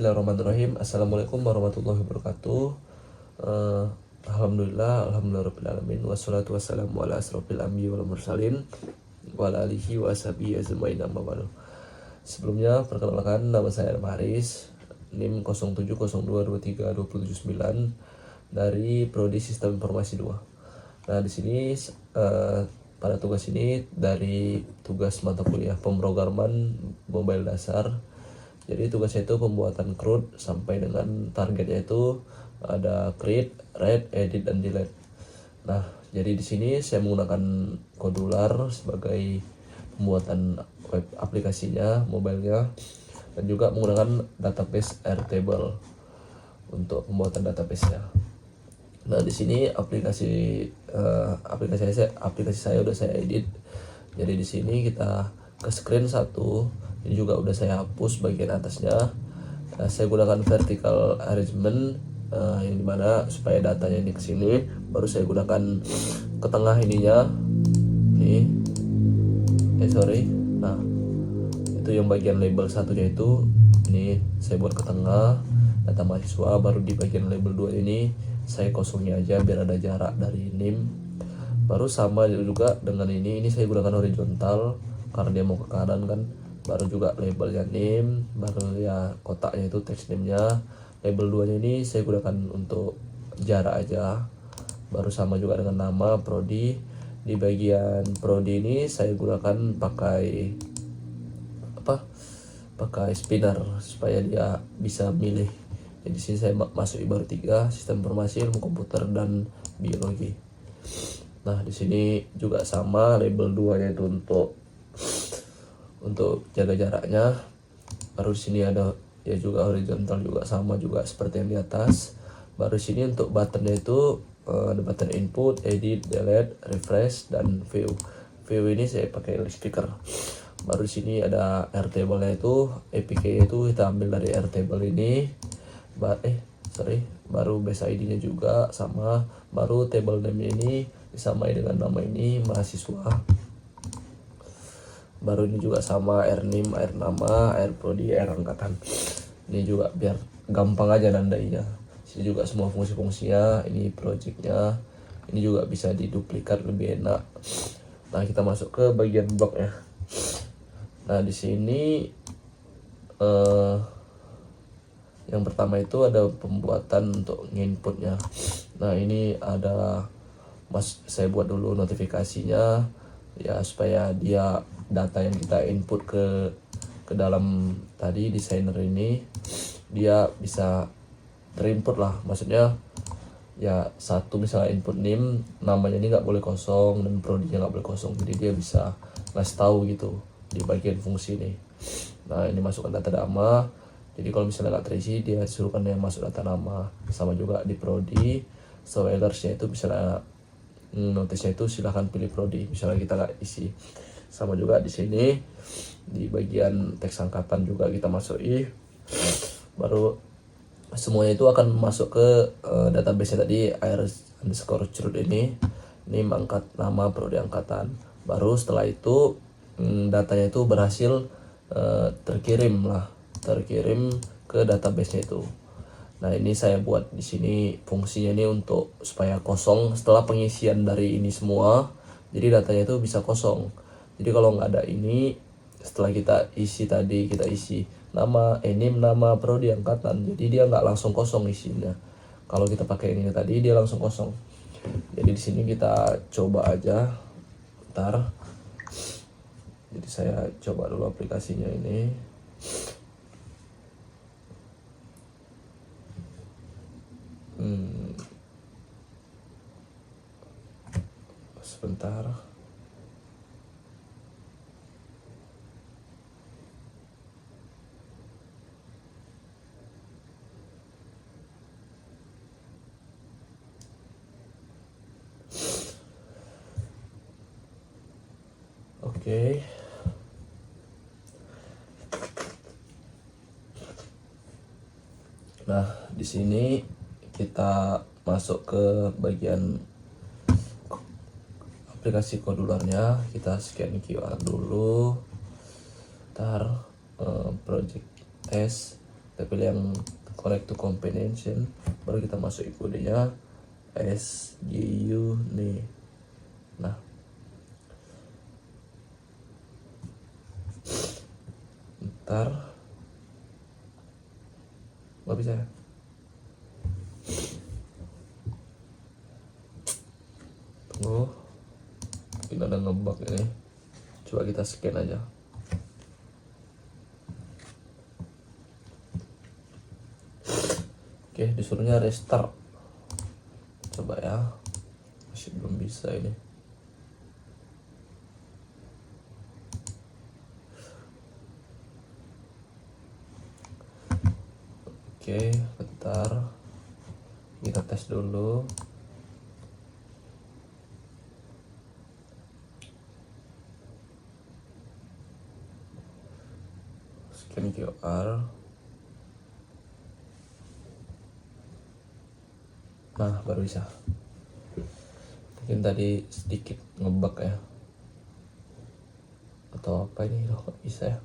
Bismillahirrahmanirrahim. Assalamualaikum warahmatullahi wabarakatuh. Alhamdulillah rabbil alamin. Wassalatu wassalamu ala asrofil anbiya'i wal mursalin wa ala alihi wa sahbihi ajmain amma ba'du. Sebelumnya perkenalkan, nama saya Haris, NIM 0702232779 dari Prodi Sistem Informasi 2. Nah, di sini pada tugas ini dari tugas mata kuliah pemrograman mobile dasar. Jadi tugasnya itu pembuatan CRUD sampai dengan targetnya itu ada create, write, edit, dan delete. Nah, jadi di sini saya menggunakan Kodular sebagai pembuatan web aplikasinya, mobilenya, dan juga menggunakan database Airtable untuk pembuatan database-nya. Nah, di sini aplikasi saya udah saya edit. Jadi di sini kita ke screen 1. Ini juga udah saya hapus bagian atasnya. Saya gunakan vertical arrangement yang dimana supaya datanya ini ke sini, baru saya gunakan ke tengah ininya. Nah, itu yang bagian label satunya itu ini saya buat ke tengah data mahasiswa, baru di bagian label 2 ini saya kosongnya aja biar ada jarak dari NIM. Baru sama juga dengan ini saya gunakan horizontal karena dia mau ke kanan kan. Baru juga labelnya NIM, baru ya kotaknya itu text name-nya. Label 2 nya ini saya gunakan untuk jarak aja. Baru sama juga dengan nama prodi. Di bagian prodi ini saya gunakan pakai spinner supaya dia bisa milih. Jadi sini saya masuk baru 3, sistem informasi, ilmu komputer, dan biologi. Nah, di sini juga sama label 2 nya itu untuk jaga jaraknya. Baru sini ada ya juga horizontal juga sama juga seperti yang di atas. Baru sini untuk buttonnya itu ada button input, edit, delete, refresh, dan view. View ini saya pakai speaker. Baru sini ada Airtable-nya itu, APK itu kita ambil dari Airtable ini. Baru base ID-nya juga sama. Baru table name ini disamai dengan nama ini mahasiswa. Baru ini juga sama, air NIM, air nama, air prodi, air angkatan. Ini juga biar gampang aja nandainya. Sini juga semua fungsi-fungsinya, ini projectnya. Ini juga bisa diduplikat lebih enak. Nah, kita masuk ke bagian bloknya. Nah, di sini yang pertama itu ada pembuatan untuk inputnya. Nah, ini ada saya buat dulu notifikasinya ya supaya dia data yang kita input ke dalam tadi desainer ini dia bisa terinput lah. Maksudnya ya satu misalnya input NIM, namanya ini nggak boleh kosong dan prodinya nggak boleh kosong, jadi dia bisa ngasih tahu gitu di bagian fungsi ini. Nah, ini masukkan data nama, jadi kalau misalnya nggak terisi dia suruhkan yang masuk data nama. Sama juga di prodi, so alertsnya itu misalnya notisnya itu silahkan pilih prodi misalnya kita nggak isi. Sama juga di sini di bagian teks angkatan juga kita masuki. Baru semuanya itu akan masuk ke database tadi air_crud ini angkat nama prodi angkatan. Baru setelah itu datanya itu berhasil terkirim ke database-nya itu. Nah, ini saya buat di sini fungsinya ini untuk supaya kosong setelah pengisian dari ini semua. Jadi datanya itu bisa kosong. Jadi kalau nggak ada ini, setelah kita isi nama, NIM, nama, prodi, angkatan, jadi dia nggak langsung kosong isinya. Kalau kita pakai ini tadi dia langsung kosong. Jadi di sini kita coba aja, ntar. Jadi saya coba dulu aplikasinya ini. Sebentar. Oke. Nah, di sini kita masuk ke bagian aplikasi Kodularnya. Kita scan QR dulu. Ntar project test. kita pilih yang connect to combination, baru kita masukin kodenya SGU nih. Nah, ntar nggak bisa ya. Tunggu, mungkin ada ngebug ini. Coba kita scan aja. Oke, disuruhnya restart. Coba ya, masih belum bisa ini. Oke, bentar, kita tes dulu. Scan QR. Nah, baru bisa. Mungkin tadi sedikit ngebug ya, atau apa ini loh, kok bisa ya.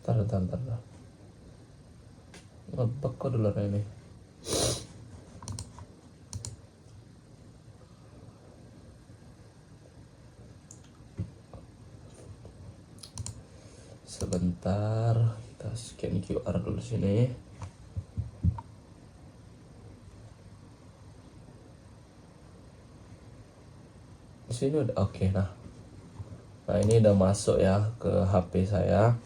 Ntar. Ngebug kok dulu ini. Sebentar, kita scan QR dulu sini. Di sini udah oke. Nah ini udah masuk ya ke HP saya,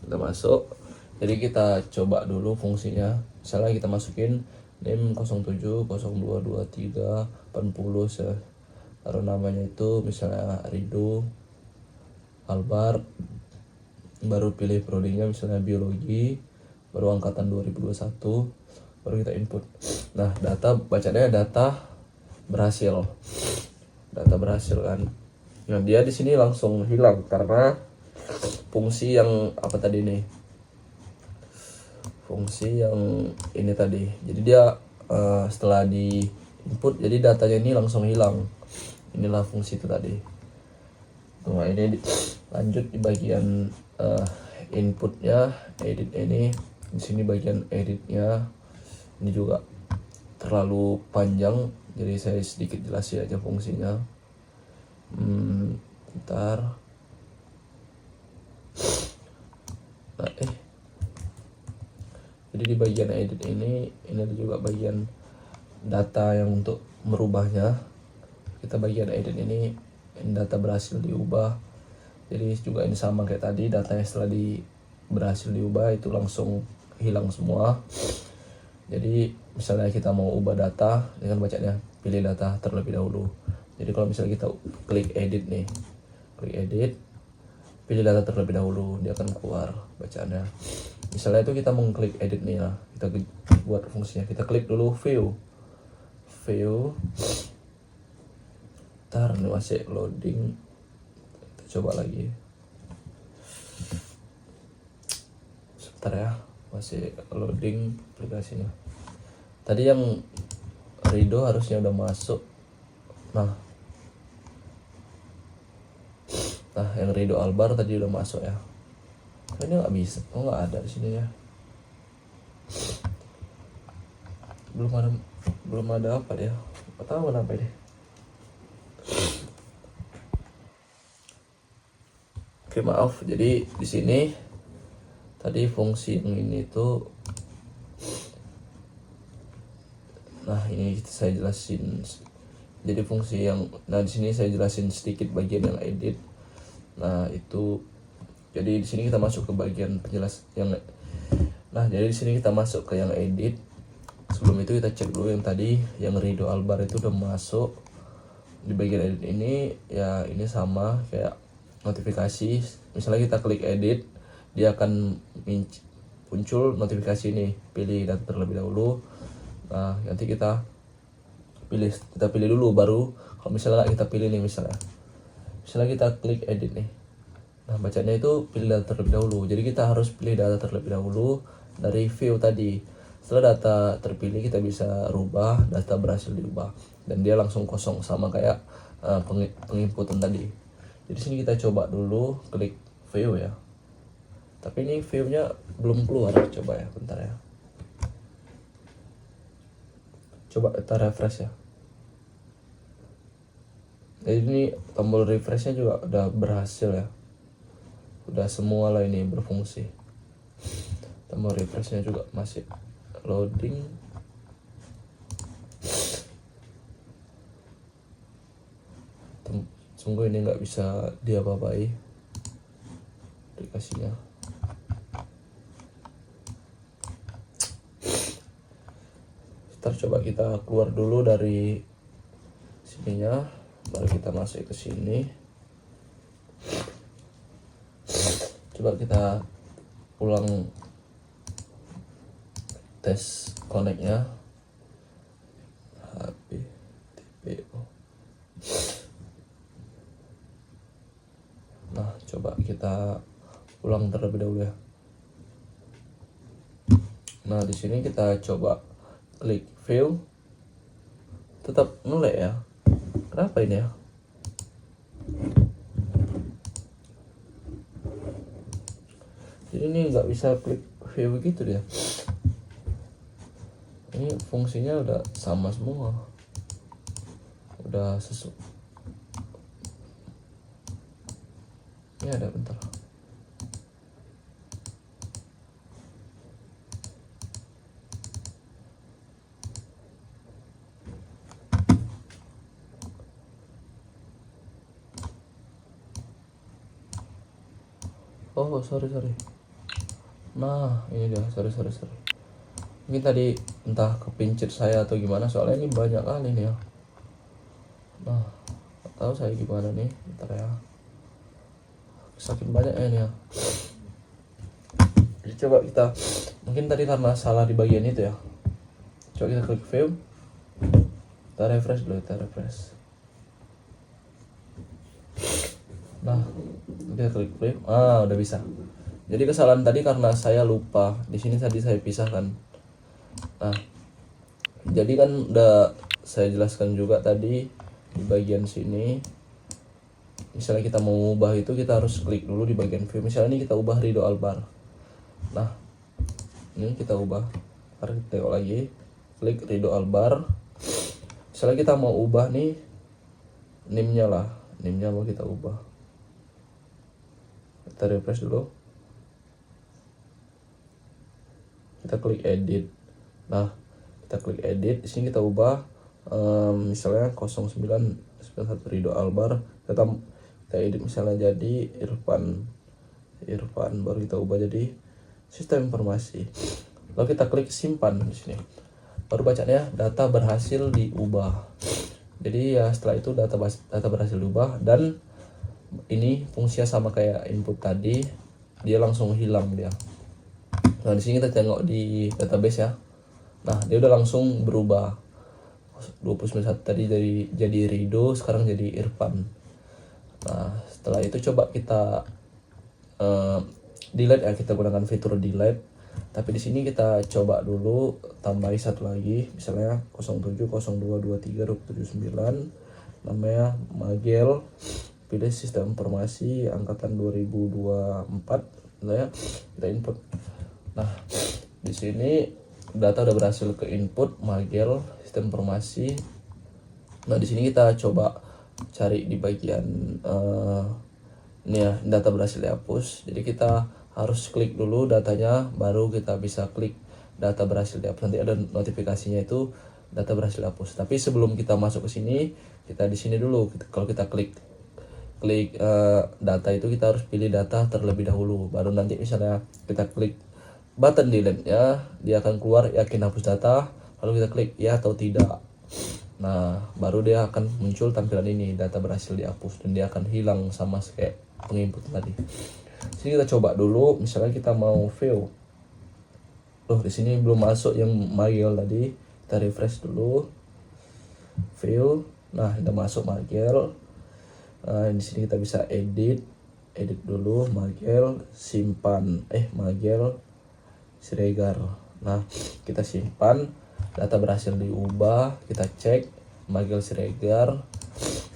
udah masuk. Jadi kita coba dulu fungsinya. Misalnya kita masukin name 07022380, taruh namanya itu misalnya Rido Albar, baru pilih prodinya misalnya biologi, baru angkatan 2021, baru kita input. Nah, data bacanya data berhasil kan. Nah, dia di sini langsung hilang karena fungsi yang apa tadi nih, fungsi yang ini tadi. Jadi dia setelah di input, jadi datanya ini langsung hilang. Inilah fungsi itu tadi. Nah, ini lanjut di bagian inputnya, edit ini. Di sini bagian editnya ini juga terlalu panjang, jadi saya sedikit jelasin aja fungsinya. Bentar. Nah, jadi di bagian edit ini ada juga bagian data yang untuk merubahnya. Kita bagian edit ini data berhasil diubah. Jadi juga ini sama kayak tadi, datanya setelah berhasil diubah itu langsung hilang semua. Jadi misalnya kita mau ubah data, dengan bacanya pilih data terlebih dahulu. Jadi kalau misalnya kita klik edit nih, klik edit, pilih data terlebih dahulu, dia akan keluar bacaannya. Misalnya itu kita mengklik edit nih lah, kita buat fungsinya, kita klik dulu view. Ntar nih masih loading, kita coba lagi. Sebentar ya, masih loading aplikasinya. Tadi yang Rido harusnya udah masuk. Nah yang Rido Albar tadi udah masuk ya. Ini nggak bisa, nggak ada di sini ya. Belum ada apa dia? Nggak tahu kenapa ini. Oke, maaf. Jadi di sini tadi fungsi yang ini tuh, nah ini saya jelasin. Jadi fungsi yang, nah di sini saya jelasin sedikit bagian yang edit. Nah itu, jadi di sini kita masuk ke bagian penjelas yang, nah jadi di sini kita masuk ke yang edit. Sebelum itu kita cek dulu yang tadi, yang Rido Albar itu udah masuk di bagian edit ini. Ya ini sama kayak notifikasi. Misalnya kita klik edit, dia akan muncul notifikasi ini, pilih data terlebih dahulu. Nah nanti kita pilih dulu, baru kalau misalnya kita pilih nih, misalnya kita klik edit nih, nah bacanya itu pilih data terlebih dahulu. Jadi kita harus pilih data terlebih dahulu dari view tadi. Setelah data terpilih, kita bisa rubah, data berhasil diubah dan dia langsung kosong, sama kayak penginputan tadi. Jadi sini kita coba dulu klik view ya. Tapi ini view-nya belum keluar, coba ya, bentar ya. Coba kita refresh ya. Jadi ini tombol refreshnya juga udah berhasil ya. Udah semua lah ini berfungsi. Tombol refreshnya juga masih loading. Sungguh ini nggak bisa diapa-apai aplikasinya. Ntar coba kita keluar dulu dari sininya, baru kita masuk ke sini. Coba kita ulang tes connect-nya. HP TPO. Nah, coba kita ulang terlebih dahulu ya. Nah, di sini kita coba klik view. Tetap nge-lag ya. Kenapa ini ya? Jadi ini nggak bisa klik view begitu dia. Ini fungsinya udah sama semua, udah sesuai. Ini ada bentar. Oh sorry. Nah ini dia, sorry. Mungkin tadi entah kepincit saya atau gimana, soalnya ini banyak kali nih ya. Nah gak tahu saya gimana nih, bentar ya. Saking banyak ini ya. Jadi coba kita, mungkin tadi karena salah di bagian itu ya. Coba kita klik view. Kita refresh dulu, Nah, kita klik play. Udah bisa. Jadi kesalahan tadi karena saya lupa. Di sini tadi saya pisahkan. Nah, jadi kan udah saya jelaskan juga tadi di bagian sini. Misalnya kita mau ubah itu, kita harus klik dulu di bagian view. Misalnya ini kita ubah Ridho Albar. Nah, ini kita ubah. Mari kita tengok lagi. Klik Ridho Albar. Misalnya kita mau ubah nih NIM-nya lah. NIM-nya mau kita ubah. Kita refresh dulu. Kita klik edit. Nah, kita klik edit. Di sini kita ubah misalnya 0991 Ridho Albar. Kita edit misalnya jadi Irfan, baru kita ubah jadi sistem informasi. Lalu kita klik simpan di sini. Baru bacanya data berhasil diubah. Jadi ya setelah itu data berhasil diubah, dan ini fungsinya sama kayak input tadi, dia langsung hilang dia. Nah di sini kita tengok di database ya. Nah dia udah langsung berubah. 29 tadi jadi Ridho, sekarang jadi Irfan. Nah setelah itu coba kita delete ya, kita gunakan fitur delete. Tapi di sini kita coba dulu tambahi satu lagi, misalnya 07022329, namanya Magel, pilih sistem informasi angkatan 2024, ya kita input. Nah di sini data udah berhasil ke input Magel sistem informasi. Nah di sini kita coba cari di bagian ini ya, data berhasil dihapus. Jadi kita harus klik dulu datanya, baru kita bisa klik data berhasil dihapus. Nanti ada notifikasinya itu data berhasil dihapus. Tapi sebelum kita masuk ke sini, kita di sini dulu. Kalau kita klik data itu, kita harus pilih data terlebih dahulu. Baru nanti misalnya kita klik button delete ya, dia akan keluar yakin hapus data. Lalu kita klik ya atau tidak. Nah baru dia akan muncul tampilan ini, data berhasil dihapus, dan dia akan hilang sama kayak penginput tadi. Sini kita coba dulu, misalnya kita mau view. Loh di sini belum masuk yang Magel tadi. Kita refresh dulu. View. Nah, kita masuk Magel. Nah, di sini kita bisa edit dulu Magel, simpan Magel Siregar. Nah, kita simpan, data berhasil diubah, kita cek Magel Siregar.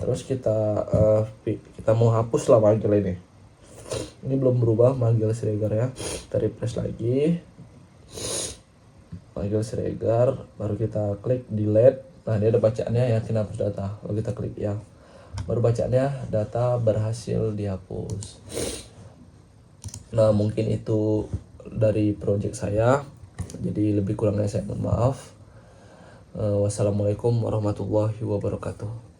Terus kita mau hapus lah manggil ini belum berubah manggil Siregar ya. Kita refresh lagi, manggil Siregar, baru kita klik delete. Nah dia ada bacaannya yakin hapus data, lalu kita klik ya, baru bacaannya data berhasil dihapus. Nah mungkin itu dari project saya, jadi lebih kurangnya saya mohon maaf. Wassalamualaikum warahmatullahi wabarakatuh.